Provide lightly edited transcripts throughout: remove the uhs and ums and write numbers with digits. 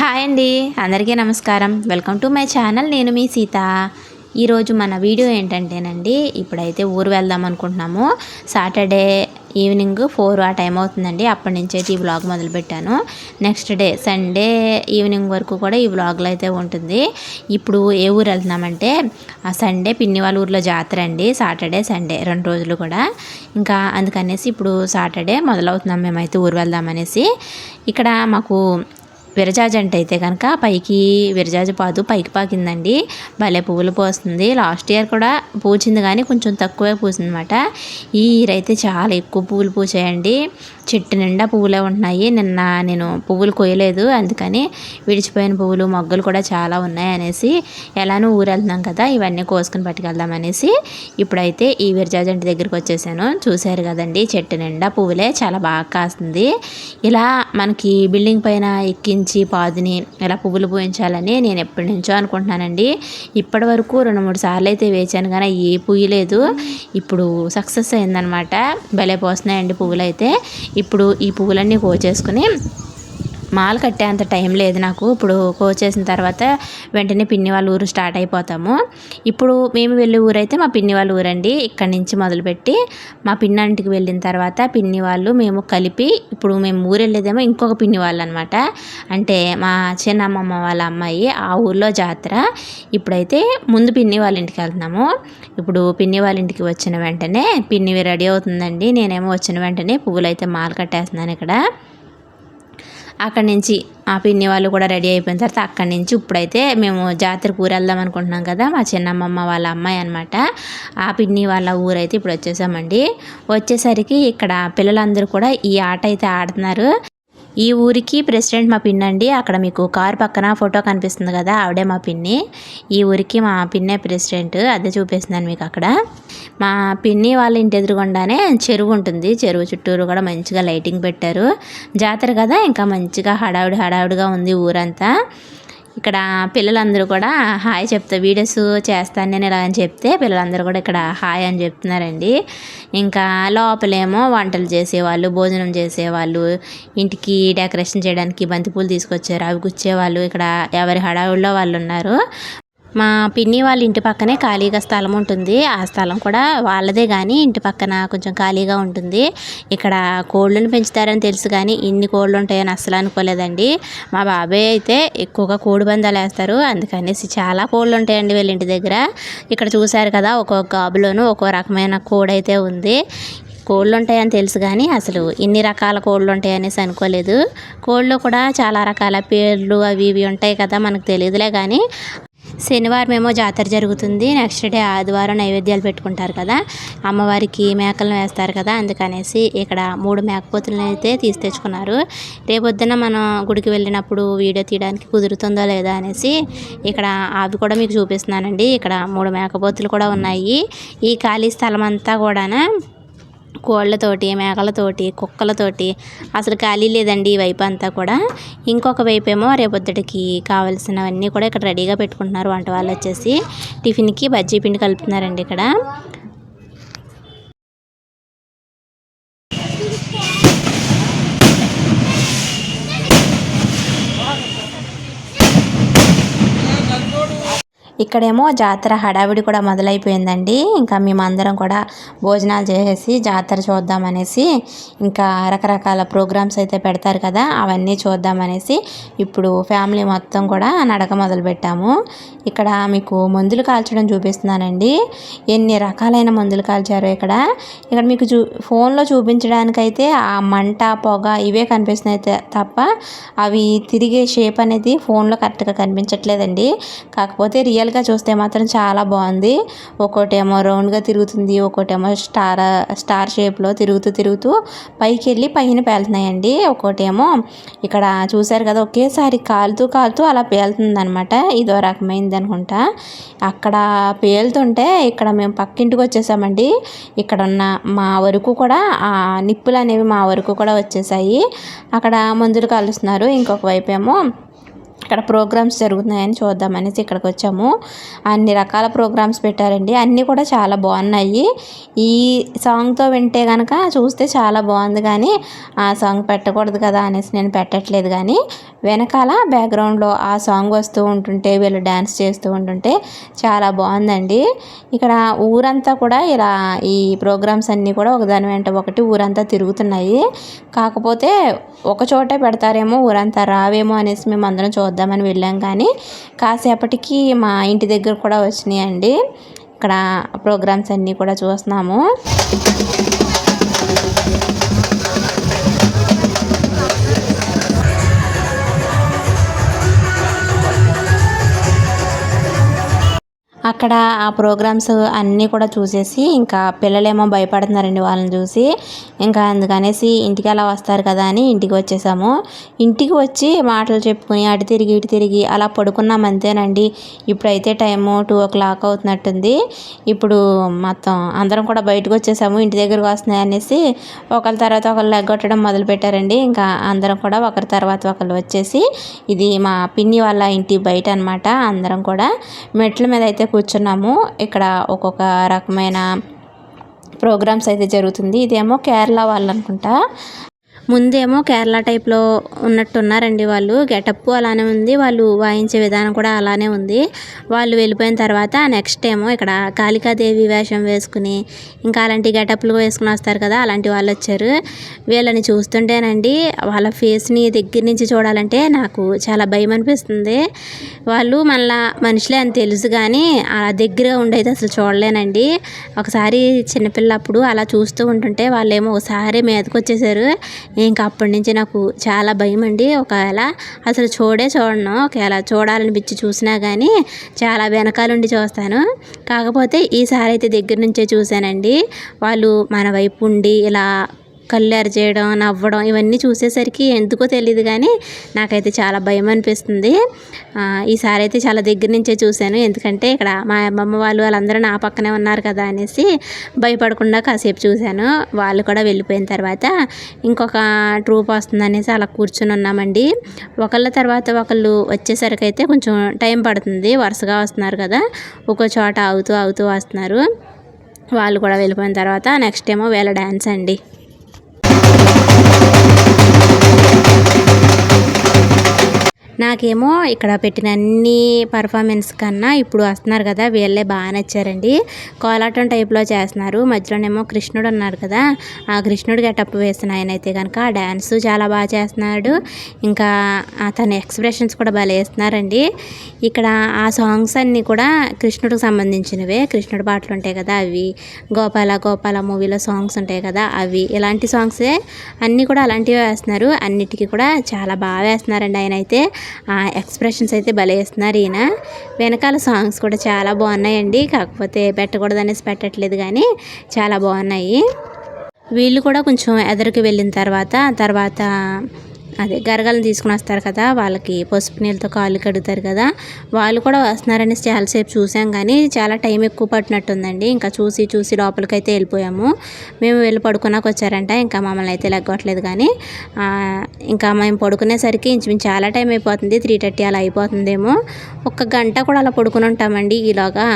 Hi అండి, అందరికీ నమస్కారం. Welcome to my channel. నేను మీ సీత. ఈరోజు మన వీడియో ఏంటంటేనండి, ఇప్పుడైతే ఊరు వెళ్దాం అనుకుంటున్నాము. సాటర్డే ఈవినింగ్ 4 ఆ టైం అవుతుందండి. అప్పటి నుంచి అయితే ఈ వ్లాగ్ మొదలుపెట్టాను. నెక్స్ట్ డే సండే ఈవినింగ్ వరకు కూడా ఈ వ్లాగ్లో అయితే ఉంటుంది. ఇప్పుడు ఏ ఊరు వెళ్తున్నామంటే, ఆ సండే పిన్ని వాళ్ళ ఊర్లో జాతర అండి. సాటర్డే సండే 2 రోజులు కూడా. ఇంకా అందుకనేసి ఇప్పుడు సాటర్డే మొదలవుతున్నాం మేమైతే ఊరు వెళ్దామనేసి. ఇక్కడ మాకు విరజాజి అంటే అయితే కనుక పైకి విరజాజి పాదు పైకి పాకిందండి. భలే పువ్వులు పోస్తుంది. లాస్ట్ ఇయర్ కూడా పూచింది కానీ కొంచెం తక్కువే పూసింది అనమాట. ఈ ఇయర్ అయితే చాలా ఎక్కువ పువ్వులు పూసాయండి. చెట్టు నిండా పువ్వులే ఉంటున్నాయి. నిన్న నేను పువ్వులు కొయ్యలేదు, అందుకని విడిచిపోయిన పువ్వులు మొగ్గలు కూడా చాలా ఉన్నాయి అనేసి, ఎలానో ఊరు వెళ్తున్నాం కదా ఇవన్నీ కోసుకుని పట్టుకెళ్దాం అనేసి ఇప్పుడైతే ఈ విరజాజంటి దగ్గరికి వచ్చేసాను. చూశారు కదండి, చెట్టు నిండా పువ్వులే, చాలా బాగా కాస్తుంది. ఇలా మనకి బిల్డింగ్ పైన ఎక్కించి పాదుని ఇలా పువ్వులు పూయించాలని నేను ఎప్పటి నుంచో అనుకుంటున్నానండి. ఇప్పటి వరకు 2-3 సార్లు అయితే వేచాను కానీ ఏ పూయలేదు. ఇప్పుడు సక్సెస్ అయిందనమాట. భలే పోస్తున్నాయండి పువ్వులు అయితే. ఇప్పుడు ఈ పువ్వులన్నీ కోసేసుకుని మాల కట్టేంత టైం లేదు నాకు. ఇప్పుడు కోసేసిన తర్వాత వెంటనే పిన్ని వాళ్ళ ఊరు స్టార్ట్ అయిపోతాము. ఇప్పుడు మేము వెళ్ళే ఊరైతే మా పిన్ని వాళ్ళ ఊరండి. ఇక్కడి నుంచి మొదలుపెట్టి మా పిన్నంటికి వెళ్ళిన తర్వాత పిన్ని వాళ్ళు మేము కలిపి, ఇప్పుడు మేము ఊరు వెళ్ళేదేమో ఇంకొక పిన్ని వాళ్ళు అనమాట. అంటే మా చిన్నమ్మమ్మ వాళ్ళ అమ్మాయి ఆ ఊర్లో జాతర. ఇప్పుడైతే ముందు పిన్ని వాళ్ళ ఇంటికి వెళ్తున్నాము. ఇప్పుడు పిన్ని వాళ్ళ ఇంటికి వచ్చిన వెంటనే పిన్నివి రెడీ అవుతుందండి. నేనేమో వచ్చిన వెంటనే పువ్వులు అయితే మాల కట్టేస్తున్నాను ఇక్కడ. అక్కడి నుంచి ఆ పిన్ని వాళ్ళు కూడా రెడీ అయిపోయిన తర్వాత అక్కడి నుంచి ఇప్పుడైతే మేము జాతరకు ఊరు వెళ్దాం అనుకుంటున్నాం కదా, మా చిన్నమ్మమ్మ వాళ్ళ అమ్మాయి అనమాట. ఆ పిన్ని వాళ్ళ ఊరైతే ఇప్పుడు వచ్చేసామండి. వచ్చేసరికి ఇక్కడ పిల్లలందరూ కూడా ఈ ఆట అయితే ఆడుతున్నారు. ఈ ఊరికి ప్రెసిడెంట్ మా పిన్ని అండి. అక్కడ మీకు కారు పక్కన ఫోటో కనిపిస్తుంది కదా, ఆవిడే మా పిన్ని. ఈ ఊరికి మా పిన్నే ప్రెసిడెంట్. అదే చూపిస్తున్నాను మీకు. అక్కడ మా పిన్ని వాళ్ళ ఇంటి ఎదురుగుండానే చెరువు ఉంటుంది. చెరువు చుట్టూరు కూడా మంచిగా లైటింగ్ పెట్టారు. జాతర కదా, ఇంకా మంచిగా హడావుడిగా ఉంది ఊరంతా. ఇక్కడ పిల్లలందరూ కూడా హాయ్ చెప్తా, వీడియోస్ చేస్తాను నేను ఇలా అని చెప్తే పిల్లలందరూ కూడా ఇక్కడ హాయ్ అని చెప్తున్నారండి. ఇంకా లోపలేమో వంటలు చేసేవాళ్ళు, భోజనం చేసేవాళ్ళు, ఇంటికి డెకరేషన్ చేయడానికి బంతిపూలు తీసుకొచ్చారు, అవి గుచ్చేవాళ్ళు. ఇక్కడ ఎవరి హడావుల్లో వాళ్ళు ఉన్నారు. మా పిన్ని వాళ్ళ ఇంటి పక్కనే ఖాళీగా స్థలం ఉంటుంది. ఆ స్థలం కూడా వాళ్ళదే, కానీ ఇంటి పక్కన కొంచెం ఖాళీగా ఉంటుంది. ఇక్కడ కోళ్ళను పెంచుతారని తెలుసు కానీ ఇన్ని కోళ్ళు ఉంటాయని అస్సలు అనుకోలేదండి. మా బాబాయ్ అయితే ఎక్కువగా కోడి పందాలు వేస్తారు, అందుకనేసి చాలా కోళ్ళు ఉంటాయండి వీళ్ళ ఇంటి దగ్గర. ఇక్కడ చూశారు కదా, ఒక్కొక్క గాబులోనూ ఒక్కో రకమైన కోడి అయితే ఉంది. కోళ్ళు ఉంటాయని తెలుసు కానీ అసలు ఇన్ని రకాల కోళ్ళు ఉంటాయనేసి అనుకోలేదు. కోళ్ళు కూడా చాలా రకాల పేర్లు అవి ఇవి ఉంటాయి కదా, మనకు తెలియదులే. కానీ శనివారం ఏమో జాతర జరుగుతుంది. నెక్స్ట్ డే ఆదివారం నైవేద్యాలు పెట్టుకుంటారు కదా, అమ్మవారికి మేకలను వేస్తారు కదా, అందుకనేసి ఇక్కడ 3 మేకపోతులను అయితే తీసి తెచ్చుకున్నారు. రేపొద్దున మనం గుడికి వెళ్ళినప్పుడు వీడియో తీయడానికి కుదురుతుందో లేదా అనేసి ఇక్కడ అవి కూడా మీకు చూపిస్తున్నానండి. ఇక్కడ 3 మేకపోతులు కూడా ఉన్నాయి. ఈ ఖాళీ స్థలం అంతా కూడా కోళ్ళతోటి, మేకలతోటి, కుక్కలతోటి అసలు ఖాళీ లేదండి ఈ వైపు అంతా కూడా. ఇంకొక వైపు ఏమో రేపొద్దుటికి కావాల్సినవన్నీ కూడా ఇక్కడ రెడీగా పెట్టుకుంటున్నారు. వంట వాళ్ళు వచ్చేసి టిఫిన్కి బజ్జీ పిండి కలుపుతున్నారండి ఇక్కడ. ఇక్కడేమో జాతర హడావిడి కూడా మొదలైపోయిందండి. ఇంకా మేమందరం కూడా భోజనాలు చేసేసి జాతర చూద్దామనేసి, ఇంకా రకరకాల ప్రోగ్రామ్స్ అయితే పెడతారు కదా, అవన్నీ చూద్దామనేసి ఇప్పుడు ఫ్యామిలీ మొత్తం కూడా నడక మొదలుపెట్టాము. ఇక్కడ మీకు మందులు కాల్చడం చూపిస్తున్నానండి. ఎన్ని రకాలైన మందులు కాల్చారో ఇక్కడ. ఇక్కడ మీకు ఫోన్లో చూపించడానికైతే ఆ మంట, పొగ ఇవే కనిపిస్తున్నాయి తప్ప అవి తిరిగే షేప్ అనేది ఫోన్లో కరెక్ట్గా కనిపించట్లేదండి. కాకపోతే రియల్గా చూస్తే మాత్రం చాలా బాగుంది. ఒక్కోటేమో రౌండ్గా తిరుగుతుంది, ఒక్కోటేమో స్టార్ షేప్లో తిరుగుతూ పైకి వెళ్ళి పైన పేలుతున్నాయండి. ఒక్కోటేమో ఇక్కడ చూశారు కదా, ఒకేసారి కాలుతూ అలా పేలుతుంది అనమాట. ఇదో రకమైంది అనుకుంటా. అక్కడ పేలుతుంటే ఇక్కడ మేము పక్కింటికి వచ్చేసామండి. ఇక్కడ ఉన్న మా వరకు కూడా ఆ నిప్పులు అనేవి మా వరకు కూడా వచ్చేసాయి. అక్కడ మందులు కాలుస్తున్నారు. ఇంకొక వైపు ఏమో ఇక్కడ ప్రోగ్రామ్స్ జరుగుతున్నాయని చూద్దామనేసి ఇక్కడికి వచ్చాము. అన్ని రకాల ప్రోగ్రామ్స్ పెట్టారండి. అన్నీ కూడా చాలా బాగున్నాయి. ఈ సాంగ్తో వింటే కనుక చూస్తే చాలా బాగుంది, కానీ ఆ సాంగ్ పెట్టకూడదు కదా అనేసి నేను పెట్టట్లేదు. కానీ వెనకాల బ్యాక్గ్రౌండ్లో ఆ సాంగ్ వస్తూ ఉంటుంటే వీళ్ళు డ్యాన్స్ చేస్తూ ఉంటుంటే చాలా బాగుందండి. ఇక్కడ ఊరంతా కూడా ఇలా ఈ ప్రోగ్రామ్స్ అన్నీ కూడా ఒకదాని వెంట ఒకటి ఊరంతా తిరుగుతున్నాయి. కాకపోతే ఒక చోటే పెడతారేమో, ఊరంతా రావేమో అనేసి మేము అందరం చూద్దామని వెళ్ళాం. కానీ కాసేపటికి మా ఇంటి దగ్గర కూడా వచ్చినాయండి. ఇక్కడ ప్రోగ్రామ్స్ అన్నీ కూడా చూస్తున్నాము. అక్కడ ఆ ప్రోగ్రామ్స్ అన్నీ కూడా చూసేసి ఇంకా పిల్లలేమో భయపడుతున్నారండి వాళ్ళని చూసి. ఇంకా అందుకనేసి ఇంటికి అలా వస్తారు కదా అని ఇంటికి వచ్చేసాము. ఇంటికి వచ్చి మాటలు చెప్పుకుని అటు తిరిగి ఇటు తిరిగి అలా పడుకున్నాం అంతేనండి. ఇప్పుడైతే టైము 2 o'clock అవుతున్నట్టుంది. ఇప్పుడు మొత్తం అందరం కూడా బయటకు వచ్చేసాము. ఇంటి దగ్గరకు వస్తున్నాయి అనేసి ఒకళ్ళ తర్వాత ఒకళ్ళు ఎగ్గొట్టడం మొదలు పెట్టారండి. ఇంకా అందరం కూడా ఒకరి తర్వాత ఒకళ్ళు వచ్చేసి, ఇది మా పిన్ని వాళ్ళ ఇంటి బయట అనమాట. అందరం కూడా మెట్ల మీద అయితే కూర్చున్నాము. ఇక్కడ ఒక్కొక్క రకమైన ప్రోగ్రామ్స్ అయితే జరుగుతుంది. ఇదేమో కేరళ వాళ్ళు అనుకుంటా. ముందేమో కేరళ టైప్లో ఉన్నట్టున్నారండి వాళ్ళు. గెటప్ అలానే ఉంది, వాళ్ళు వాయించే విధానం కూడా అలానే ఉంది. వాళ్ళు వెళ్ళిపోయిన తర్వాత నెక్స్ట్ ఏమో ఇక్కడ కాళికాదేవి వేషం వేసుకుని ఇంకా అలాంటి గెటప్లు వేసుకుని వస్తారు కదా, అలాంటి వాళ్ళు వచ్చారు. వీళ్ళని చూస్తుంటేనండి వాళ్ళ ఫేస్ని దగ్గర నుంచి చూడాలంటే నాకు చాలా భయం అనిపిస్తుంది. వాళ్ళు మళ్ళా మనుషులే అని తెలుసు, కానీ అలా దగ్గరగా ఉండైతే అసలు చూడలేనండి. ఒకసారి చిన్నపిల్లప్పుడు అలా చూస్తూ ఉంటుంటే వాళ్ళేమో ఒకసారి మీదకి వచ్చేసారు. ఇంకా అప్పటి నుంచి నాకు చాలా భయం అండి. ఒకవేళ అసలు చూడను, ఒకవేళ చూడాలనిపించి చూసినా కానీ చాలా వెనకాలండి చూస్తాను. కాకపోతే ఈసారి అయితే దగ్గర నుంచే చూశానండి. వాళ్ళు మన వైపు ఉండి ఇలా కళ్ళు ఎరచేయడం, నవ్వడం ఇవన్నీ చూసేసరికి ఎందుకో తెలియదు, కానీ నాకైతే చాలా భయం అనిపిస్తుంది. ఈసారి అయితే చాలా దగ్గర నుంచే చూశాను. ఎందుకంటే ఇక్కడ మా అమ్మమ్మ వాళ్ళందరూ నా పక్కనే ఉన్నారు కదా అనేసి భయపడకుండా కాసేపు చూశాను. వాళ్ళు కూడా వెళ్ళిపోయిన తర్వాత ఇంకొక ట్రూప్ వస్తుంది అనేసి అలా కూర్చొని ఉన్నామండి. ఒకళ్ళ తర్వాత ఒకళ్ళు వచ్చేసరికి అయితే కొంచెం టైం పడుతుంది. వరుసగా వస్తున్నారు కదా, ఒక్కో చోట ఆగుతూ వస్తున్నారు. వాళ్ళు కూడా వెళ్ళిపోయిన తర్వాత నెక్స్ట్ ఏమో వీళ్ళ డ్యాన్స్ అండి. నాకేమో ఇక్కడ పెట్టిన అన్ని పర్ఫార్మెన్స్ కన్నా ఇప్పుడు వస్తున్నారు కదా వీళ్ళే బాగా నచ్చారండి. కోలాటం టైప్లో చేస్తున్నారు. మధ్యలోనేమో కృష్ణుడు ఉన్నారు కదా, ఆ కృష్ణుడు గెటప్ వేసిన ఆయన అయితే కనుక డ్యాన్స్ చాలా బాగా చేస్తున్నాడు. ఇంకా తన ఎక్స్ప్రెషన్స్ కూడా బాగా వేస్తున్నారండి. ఇక్కడ ఆ సాంగ్స్ అన్నీ కూడా కృష్ణుడికి సంబంధించినవే. కృష్ణుడి పాటలు ఉంటాయి కదా అవి, గోపాల మూవీలో సాంగ్స్ ఉంటాయి కదా అవి, ఇలాంటి సాంగ్సే అన్నీ కూడా అలాంటివే వేస్తున్నారు. అన్నిటికీ కూడా చాలా బాగా వేస్తున్నారండి ఆయన అయితే. ఎక్స్ప్రెషన్స్ అయితే భలే వేస్తున్నారు ఈయన. వెనకాల సాంగ్స్ కూడా చాలా బాగున్నాయండి. కాకపోతే పెట్టకూడదనేసి పెట్టట్లేదు, కానీ చాలా బాగున్నాయి. వీళ్ళు కూడా కొంచెం ఎదరికి వెళ్ళిన తర్వాత అదే గరగలను తీసుకుని వస్తారు కదా, వాళ్ళకి పసుపు నీళ్ళతో కాళ్ళు కడుగుతారు కదా, వాళ్ళు కూడా వస్తున్నారని చాలాసేపు చూసాం. కానీ చాలా టైం ఎక్కువ పట్టినట్టుందండి. ఇంకా చూసి లోపలికైతే వెళ్ళిపోయాము. మేము వెళ్ళి పడుకున్నాక వచ్చారంట. ఇంకా మమ్మల్ని అయితే లెగ్గొట్టలేదు. కానీ ఇంకా మేము పడుకునేసరికి ఇంచుమించు చాలా టైం అయిపోతుంది. 3:30 అలా అయిపోతుందేమో. 1 గంట కూడా అలా పడుకుని ఉంటామండి. ఈలోగా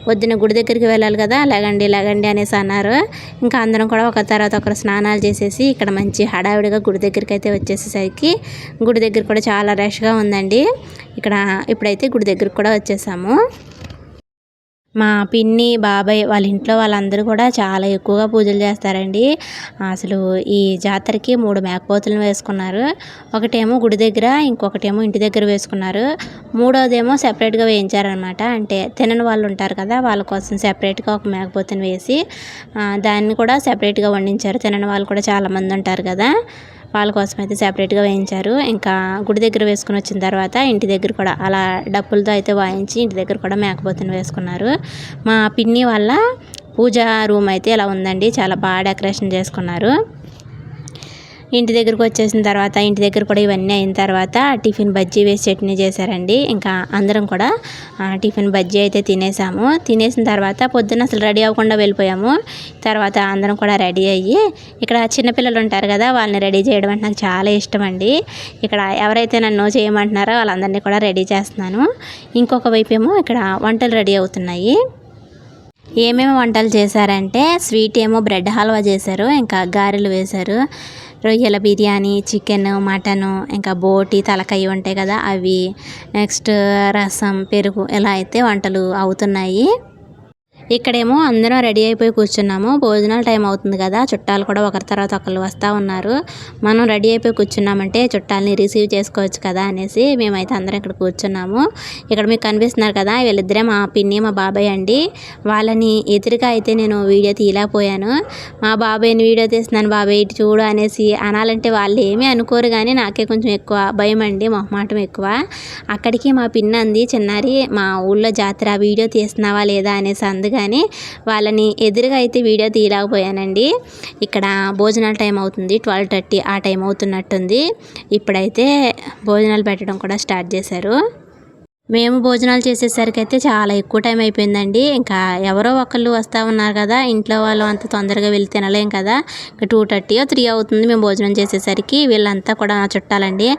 పొద్దున్న గుడి దగ్గరికి వెళ్ళాలి కదా, లెగండి అనేసి అన్నారు. ఇంకా అందరం కూడా ఒక తర్వాత ఒకరు స్నానాలు చేసేసి ఇక్కడ మంచి హడావిడిగా గుడి దగ్గరికి అయితే వచ్చేసేసరికి గుడి దగ్గర కూడా చాలా రష్గా ఉందండి. ఇప్పుడైతే గుడి దగ్గరికి కూడా వచ్చేసాము. మా పిన్ని, బాబాయ్ వాళ్ళ ఇంట్లో వాళ్ళందరూ కూడా చాలా ఎక్కువగా పూజలు చేస్తారండి. అసలు ఈ జాతరకి 3 మేకపోతులను వేసుకున్నారు. ఒకటేమో గుడి దగ్గర, ఇంకొకటేమో ఇంటి దగ్గర వేసుకున్నారు. మూడోదేమో సెపరేట్గా వేయించారనమాట. అంటే తినని వాళ్ళు ఉంటారు కదా, వాళ్ళ కోసం సెపరేట్గా ఒక మేకపోతుని వేసి దాన్ని కూడా సెపరేట్గా వండించారు. తినని వాళ్ళు కూడా చాలామంది ఉంటారు కదా, వాళ్ళ కోసం అయితే సెపరేట్గా వేయించారు. ఇంకా గుడి దగ్గర వేసుకుని వచ్చిన తర్వాత ఇంటి దగ్గర కూడా అలా డప్పులతో అయితే వాయించి ఇంటి దగ్గర కూడా మేకపోతుని వేసుకున్నారు. మా పిన్ని వాళ్ళ పూజ రూమ్ అయితే ఇలా ఉందండి. చాలా బాగా డెకరేషన్ చేసుకున్నారు. ఇంటి దగ్గరకు వచ్చేసిన తర్వాత ఇంటి దగ్గర కూడా ఇవన్నీ అయిన తర్వాత టిఫిన్ బజ్జీ వేసి చట్నీ చేశారండి. ఇంకా అందరం కూడా టిఫిన్ బజ్జీ అయితే తినేసాము. తినేసిన తర్వాత పొద్దున్న అసలు రెడీ అవ్వకుండా వెళ్ళిపోయాము. తర్వాత అందరం కూడా రెడీ అయ్యి ఇక్కడ చిన్నపిల్లలు ఉంటారు కదా, వాళ్ళని రెడీ చేయడం అంటే నాకు చాలా ఇష్టం అండి. ఇక్కడ ఎవరైతే నన్ను చేయమంటున్నారో వాళ్ళందరినీ కూడా రెడీ చేస్తున్నాను. ఇంకొక వైపు ఏమో ఇక్కడ వంటలు రెడీ అవుతున్నాయి. ఏమేమి వంటలు చేశారంటే స్వీట్ ఏమో బ్రెడ్ హల్వా చేశారు, ఇంకా గారెలు వేశారు, రొయ్యల బిర్యానీ, చికెన్, మటను, ఇంకా బోటి తలకాయ ఉంటాయి కదా అవి, నెక్స్ట్ రసం, పెరుగు, ఇలా అయితే వంటలు అవుతున్నాయి. ఇక్కడేమో అందరం రెడీ అయిపోయి కూర్చున్నాము. భోజనాల టైం అవుతుంది కదా, చుట్టాలు కూడా ఒకరి తర్వాత ఒకరు వస్తూ ఉన్నారు. మనం రెడీ అయిపోయి కూర్చున్నామంటే చుట్టాలని రిసీవ్ చేసుకోవచ్చు కదా అనేసి మేమైతే అందరం ఇక్కడ కూర్చున్నాము. ఇక్కడ మీకు కనిపిస్తున్నారు కదా, వీళ్ళిద్దరే మా పిన్ని మా బాబాయ్ అండి. వాళ్ళని ఎదురుగా అయితే నేను వీడియో తీయలేకపోయాను. మా బాబాయ్ని వీడియో తీస్తున్నాను బాబాయ్ ఇటు చూడు అనేసి అనాలంటే వాళ్ళు ఏమీ అనుకోరు, కానీ నాకే కొంచెం ఎక్కువ భయం అండి, మొహమాటం ఎక్కువ. అక్కడికి మా పిన్ని అంది, చిన్నారి మా ఊళ్ళో జాతర వీడియో తీస్తున్నావా లేదా అనేసి అంది, కానీ వాళ్ళని ఎదురుగా అయితే వీడియో తీయలేకపోయానండి. ఇక్కడ భోజనాల టైం అవుతుంది, 12:30 ఆ టైం అవుతున్నట్టుంది. ఇప్పుడైతే భోజనాలు పెట్టడం కూడా స్టార్ట్ చేశారు. మేము భోజనాలు చేసేసరికి అయితే చాలా ఎక్కువ టైం అయిపోయిందండి. ఇంకా ఎవరో ఒకళ్ళు వస్తూ ఉన్నారు కదా, ఇంట్లో వాళ్ళు అంత తొందరగా వెళ్ళి తినలేం కదా. ఇంకా 2:30 or 3 అవుతుంది మేము భోజనం చేసేసరికి. వీళ్ళంతా కూడా నా చుట్టాలండి.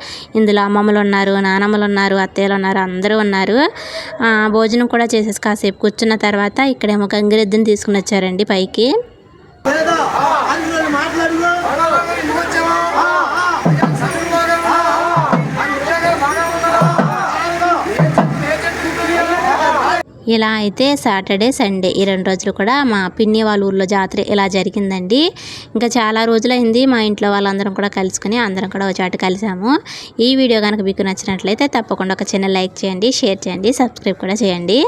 ఇందులో అమ్మమ్మలు ఉన్నారు, నానమ్మలు ఉన్నారు, అత్తయ్యలు ఉన్నారు, అందరూ ఉన్నారు. భోజనం కూడా చేసేసి కాసేపు కూర్చున్న తర్వాత ఇక్కడేమో గంగిరెద్దుని తీసుకుని వచ్చారండి పైకి. ఇలా అయితే సాటర్డే, సండే ఈ 2 రోజులు కూడా మా పిన్ని వాళ్ళ ఊర్లో జాతర ఇలా జరిగిందండి. ఇంకా చాలా రోజులైంది మా ఇంట్లో వాళ్ళందరం కూడా కలుసుకుని అందరం కూడా ఒక చాటు కలిసాము. ఈ వీడియో కనుక మీకు నచ్చినట్లయితే తప్పకుండా ఒక చిన్న లైక్ చేయండి, షేర్ చేయండి, సబ్స్క్రైబ్ కూడా చేయండి.